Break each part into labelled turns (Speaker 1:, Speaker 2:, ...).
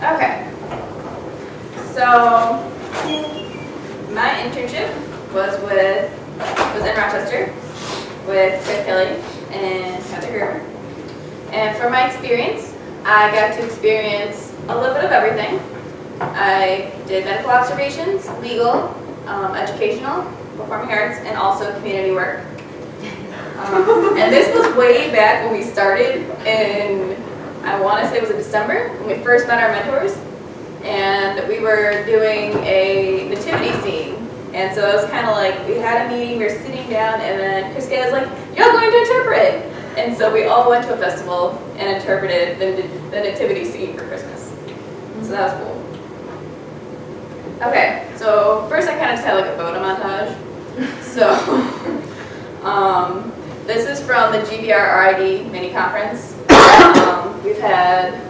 Speaker 1: Okay. So my internship was in Rochester with Krystle and Heather. And from my experience, I got to experience a little bit of everything. I did medical observations, legal, educational, performing arts, and also community work. And this was way back when we started in, I want to say it was in December, when we first met our mentors. And we were doing a nativity scene. And so it was kind of like, we had a meeting, we were sitting down, and then Krystle was like, "You're going to interpret." And so we all went to a festival and interpreted the nativity scene for Christmas. So that was cool. Okay, so first I kind of just had like a photo montage. So, this is from the GBR RID mini conference. We've had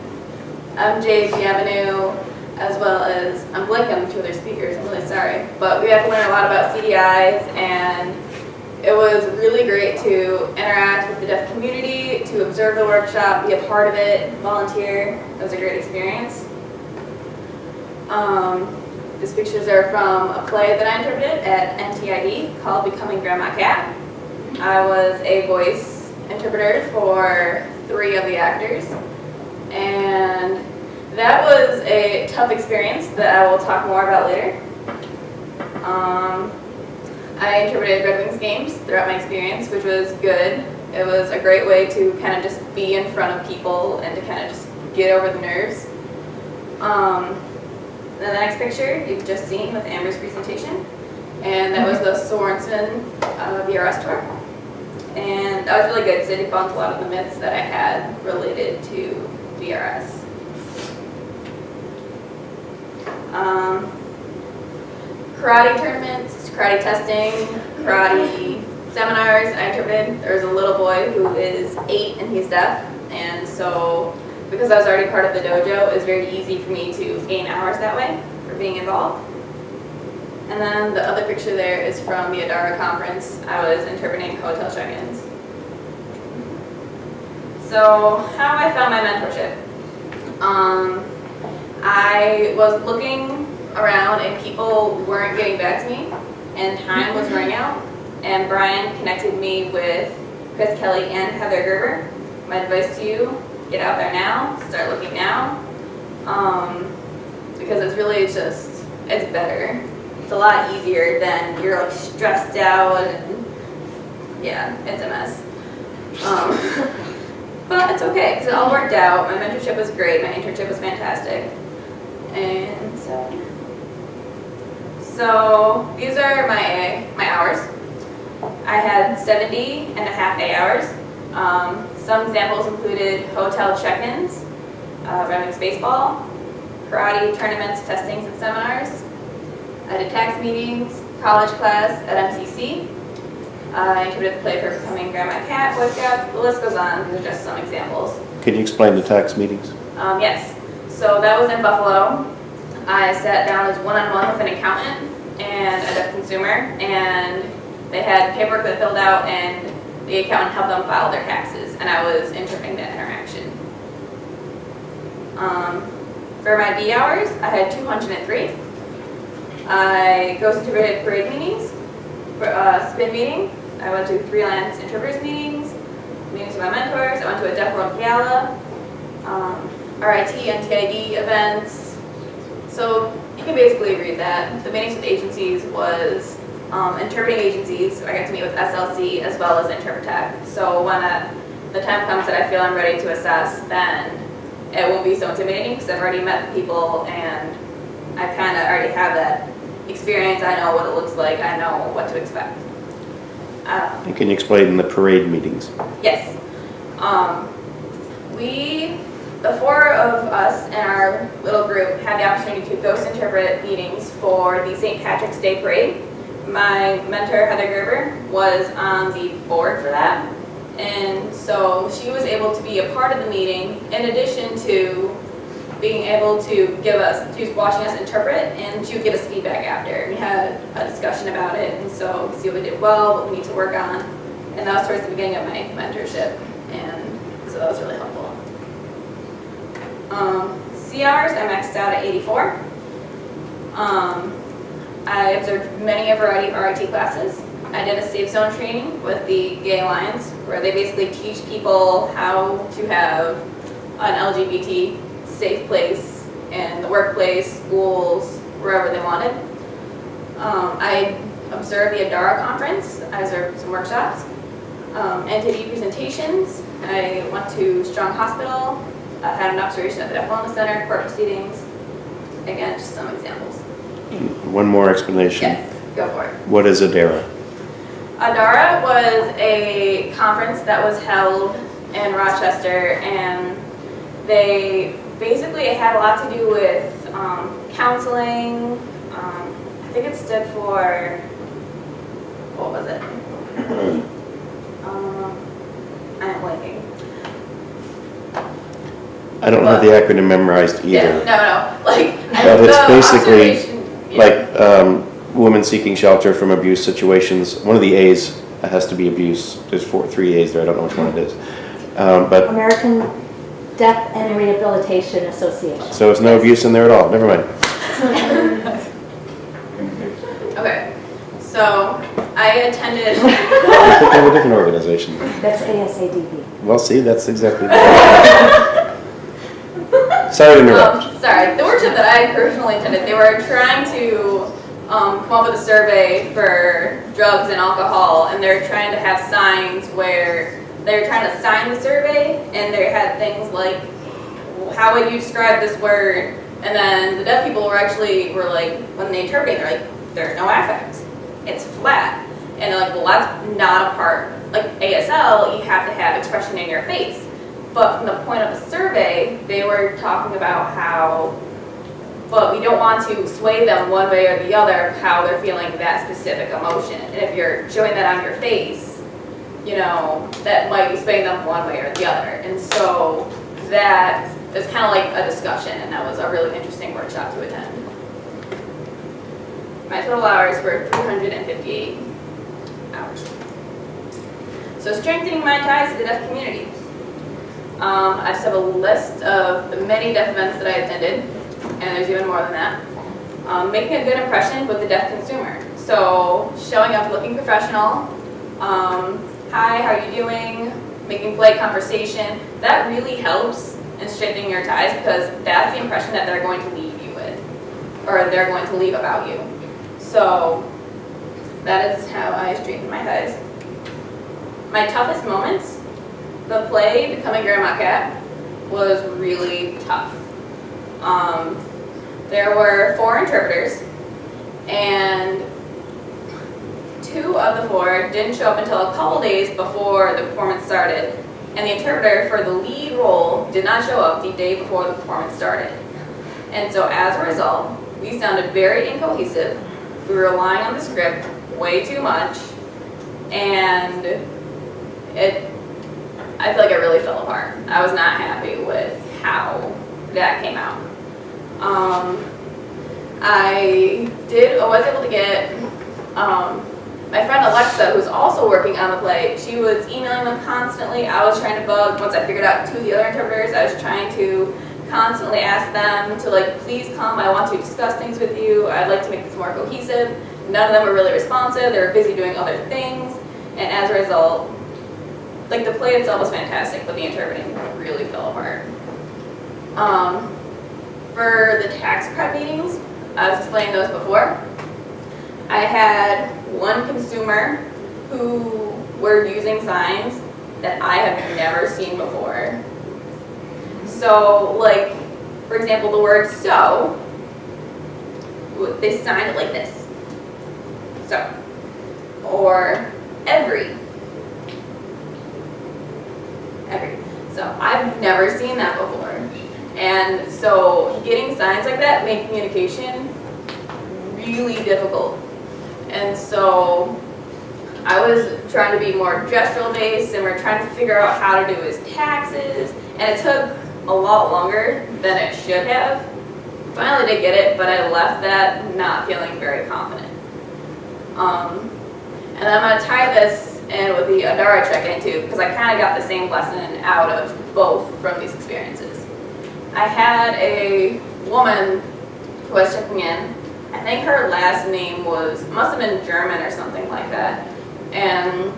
Speaker 1: MJ Bienvenue, as well as, I'm blanking on two other speakers, I'm really sorry. But we had to learn a lot about CDIs, and it was really great to interact with the deaf community, to observe the workshop, be a part of it, volunteer. It was a great experience. These pictures are from a play that I interpreted at NTID called Becoming Grandma Cat. I was a voice interpreter for 3 of the actors, and that was a tough experience that I will talk more about later. I interpreted Red Wings games throughout my experience, which was good. It was a great way to kind of just be in front of people and to kind of just get over the nerves. And the next picture you've just seen with Amber's presentation, and that was the Sorensen VRS tour. And that was really good because it debunked a lot of the myths that I had related to VRS. Karate tournaments, karate testing, karate seminars I interpreted. There's a little boy who is 8 and he's deaf, and so because I was already part of the dojo, it was very easy for me to gain hours that way for being involved. And then the other picture there is from the Adara conference. I was interpreting hotel check-ins. So how I found my mentorship. I was looking around and people weren't getting back to me, and time was running out, and Brian connected me with Chris Kelly and Heather Gerber. My advice to you, get out there now, start looking now, because it's really just, it's better. It's a lot easier than you're like stressed out, and yeah, it's a mess. But it's okay, because it all worked out. My mentorship was great, my internship was fantastic. And so these are my hours. I had 70 and a half A hours. Some examples included hotel check-ins, Red Wings baseball, karate tournaments, testings, and seminars. I did tax meetings, college class at MCC. I interpreted the play for Becoming Grandma Cat, Boy Scout. The list goes on. These are just some examples.
Speaker 2: Can you explain the tax meetings?
Speaker 1: Yes. So that was in Buffalo. I sat down as one-on-one with an accountant and a deaf consumer, and they had paperwork that filled out, and the accountant helped them file their taxes, and I was interpreting that interaction. For my B hours, I had 203. I ghost interpreted parade meetings, spin meeting. I went to freelance interpreters meetings with my mentors. I went to a Deaf World Gala, RIT, NTID events. So you can basically read that. The meetings with agencies was interpreting agencies. I got to meet with SLC as well as Interpretech. So when the time comes that I feel I'm ready to assess, then it won't be so intimidating because I've already met the people and I kind of already have that experience. I know what it looks like. I know what to expect.
Speaker 2: And can you explain the parade meetings?
Speaker 1: Yes. The 4 of us in our little group had the opportunity to ghost interpret meetings for the St. Patrick's Day Parade. My mentor, Heather Gerber, was on the board for that. And so she was able to be a part of the meeting in addition to being able to give us, she was watching us interpret, and she would give us feedback after. We had a discussion about it, and so we see what we did well, what we need to work on. And that was towards the beginning of my mentorship, and so that was really helpful. C hours, I maxed out at 84. I observed many a variety of RIT classes. I did a safe zone training with the Gay Alliance, where they basically teach people how to have an LGBT safe place in the workplace, schools, wherever they wanted. I observed the Adara conference. I observed some workshops, NTD presentations. I went to Strong Hospital. I had an observation at the Deaf Wellness Center, court proceedings. Again, just some examples.
Speaker 2: One more explanation.
Speaker 1: Yes, go for it.
Speaker 2: What is Adara?
Speaker 1: Adara was a conference that was held in Rochester, and they basically, it had a lot to do with counseling. I think it stood for, what was it? I'm blanking.
Speaker 2: I don't have the acronym memorized either.
Speaker 1: Yeah, no. Like,
Speaker 2: But it's basically
Speaker 1: yeah.
Speaker 2: like women seeking shelter from abuse situations. One of the A's has to be abuse. There's 3 A's there. I don't know which one it is. But
Speaker 3: American Deaf and Rehabilitation Association.
Speaker 2: so it's no abuse in there at all. Never mind.
Speaker 1: Okay, so I attended.
Speaker 2: I think they have a different organization.
Speaker 3: That's ASADB.
Speaker 2: Well, see, that's exactly. Sorry to interrupt.
Speaker 1: Sorry, the workshop that I personally attended, they were trying to come up with a survey for drugs and alcohol, and they're trying to have signs where they're trying to sign the survey, and they had things like, how would you describe this word? And then the deaf people were like, when they interpret, they're like, there's no affect. It's flat. And they're like, well, that's not a part, like ASL, you have to have expression in your face. But from the point of the survey, they were talking about how, but we don't want to sway them one way or the other of how they're feeling that specific emotion. And if you're showing that on your face, you know, that might be swaying them one way or the other. And so that is kind of like a discussion, and that was a really interesting workshop to attend. My total hours were 358 hours. So strengthening my ties to the deaf community. I just have a list of the many deaf events that I attended, and there's even more than that. Making a good impression with the deaf consumer. So showing up looking professional, hi, how are you doing? Making polite conversation. That really helps in strengthening your ties, because that's the impression that they're going to leave you with, or they're going to leave about you. So that is how I strengthen my ties. My toughest moments, the play, Becoming Grandma Cat, was really tough. There were 4 interpreters, and 2 of the 4 didn't show up until a couple days before the performance started, and the interpreter for the lead role did not show up the day before the performance started. And so as a result, we sounded very incohesive. We were relying on the script way too much, and I feel like it really fell apart. I was not happy with how that came out. I was able to get my friend Alexa, who's also working on the play. She was emailing them constantly. I was trying to bug, once I figured out 2 of the other interpreters, I was trying to constantly ask them to, like, please come, I want to discuss things with you, I'd like to make this more cohesive. None of them were really responsive, they were busy doing other things, and as a result, like, the play itself was fantastic, but the interpreting really fell apart. For the tax prep meetings, I was explaining those before. I had one consumer who were using signs that I have never seen before. So, like, for example, the word so, they signed it like this. So. Or every. So I've never seen that before. And so getting signs like that made communication really difficult. And so I was trying to be more gestural based, and we're trying to figure out how to do his taxes, and it took a lot longer than it should have. Finally did get it, but I left that not feeling very confident. And I'm going to tie this in with the Adara check-in too, because I kind of got the same lesson out of both from these experiences. I had a woman who was checking in. I think her last name must have been German or something like that. And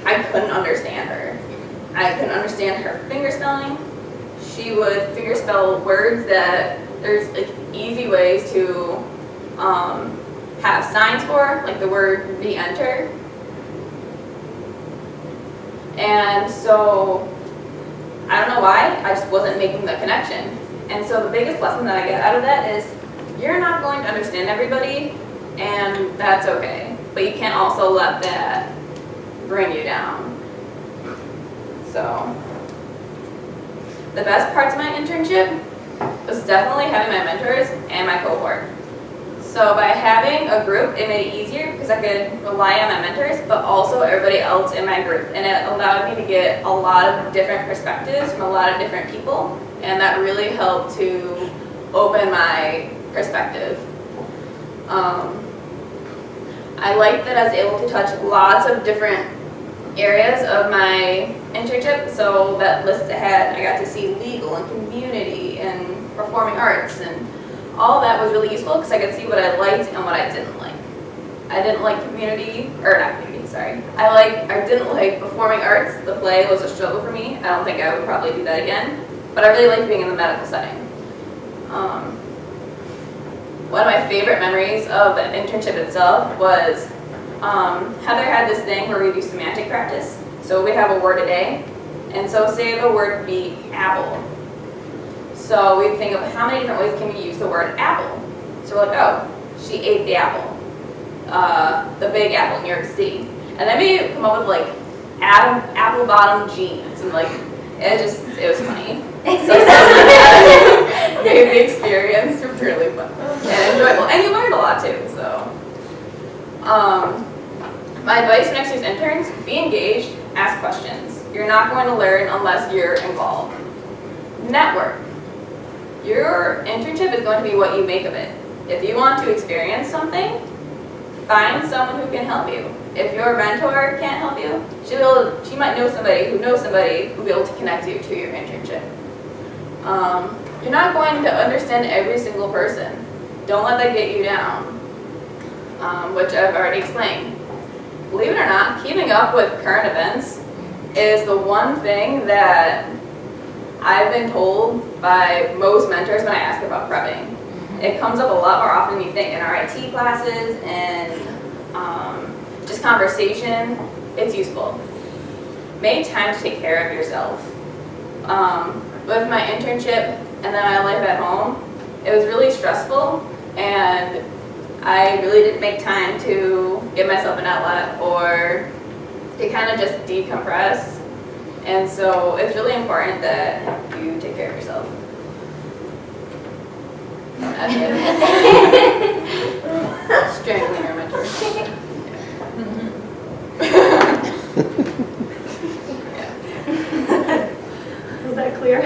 Speaker 1: I couldn't understand her. I couldn't understand her finger spelling. She would finger spell words that there's like easy ways to have signs for, like the word re-enter. And so, I don't know why, I just wasn't making the connection. And so the biggest lesson that I get out of that is, you're not going to understand everybody, and that's okay. But you can't also let that bring you down. So, the best parts of my internship was definitely having my mentors and my cohort. So by having a group, it made it easier because I could rely on my mentors, but also everybody else in my group. And it allowed me to get a lot of different perspectives from a lot of different people, and that really helped to open my perspective. I liked that I was able to touch lots of different areas of my internship. So that list ahead, I got to see legal and community and performing arts, and all that was really useful because I could see what I liked and what I didn't like. I didn't like I didn't like performing arts. The play was a struggle for me. I don't think I would probably do that again, but I really liked being in the medical setting. One of my favorite memories of the internship itself was Heather had this thing where we do semantic practice. So we have a word a day, and so say the word be apple. So we think of how many different ways can we use the word apple. So we're like, oh, she ate the apple, the big apple in New York City. And then we come up with like apple bottom jeans, and like it was funny. So made the experience really fun and enjoyable, and you learned a lot too. So my advice for next year's interns: be engaged, ask questions. You're not going to learn unless you're involved. Network. Your internship is going to be what you make of it. If you want to experience something, find someone who can help you. If your mentor can't help you, she might know somebody who knows somebody who will be able to connect you to your internship. You're not going to understand every single person. Don't let that get you down, which I've already explained. Believe it or not, keeping up with current events is the one thing that I've been told by most mentors when I ask about prepping. It comes up a lot more often than you think in our IT classes and just conversation. It's useful. Make time to take care of yourself. With my internship and then my life at home, it was really stressful, and I really didn't make time to give myself an outlet or to kind of just decompress. And so it's really important that you take care of yourself. That's it. Strangling your mentor.
Speaker 4: Was that clear?